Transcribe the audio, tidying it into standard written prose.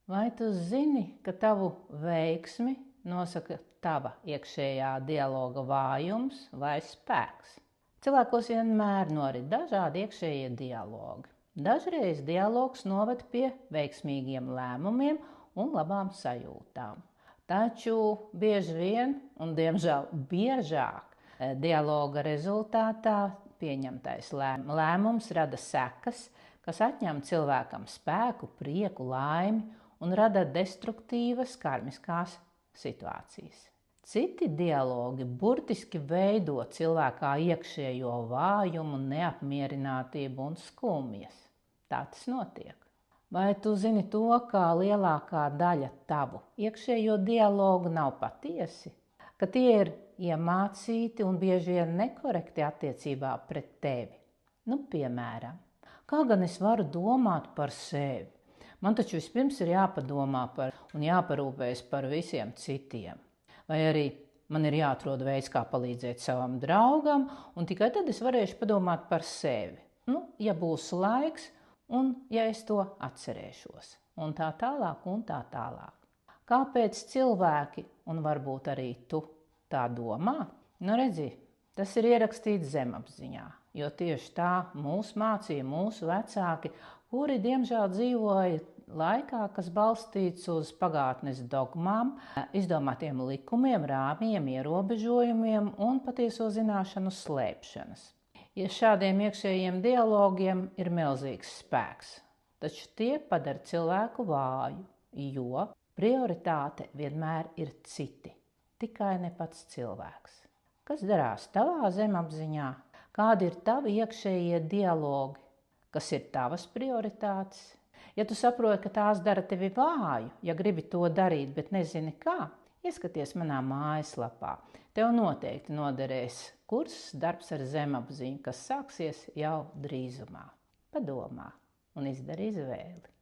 Vai tu zini, ka tavu veiksmi nosaka tava iekšējā dialoga vājums vai spēks? Cilvēkos vienmēr norit dažādi iekšējie dialogi. Dažreiz dialogs noved pie veiksmīgiem lēmumiem un labām sajūtām. Taču bieži vien, un diemžēl biežāk, dialoga rezultātā pieņemtais lēmums rada sekas, kas atņem cilvēkam spēku, prieku, laimi un rada destruktīvas karmiskās situācijas. Citi dialogi burtiski veido cilvēkā iekšējo vājumu, neapmierinātību un skumjas. Tā tas notiek. Vai tu zini to, ka lielākā daļa tavu iekšējo dialogu nav patiesi? Ka tie ir iemācīti un bieži vien nekorekti attiecībā pret tevi? Piemēram, kā gan es varu domāt par sevi? Man taču vispirms ir jāpadomā un jāparūpējas par visiem citiem. Vai arī man ir jāatrod veids, kā palīdzēt savam draugam, un tikai tad es varēšu padomāt par sevi. Ja būs laiks, un ja es to atcerēšos. Un tā tālāk, un tā tālāk. Kāpēc cilvēki, un varbūt arī tu, tā domā? Redzi, tas ir ierakstīts zemapziņā, jo tieši tā mūs mācīja mūsu vecāki, kuri diemžēl dzīvoja laikā, kas balstīts uz pagātnes dogmām, izdomātiem likumiem, rāmjiem, ierobežojumiem un patieso zināšanu slēpšanas. Ja šādiem iekšējiem dialogiem ir milzīgs spēks, taču tie padara cilvēku vāju, jo prioritāte vienmēr ir citi, tikai ne pats cilvēks. Kas darās tavā zemapziņā? Kādi ir tavi iekšējie dialogi? Kas ir tavas prioritātes? Ja tu saproti, ka tās dara tevi vāju, ja gribi to darīt, bet nezini kā, ieskaties manā mājaslapā. Tev noteikti noderēs kurs Darbs ar zemapziņu, kas sāksies jau drīzumā. Padomā un izdari izvēli.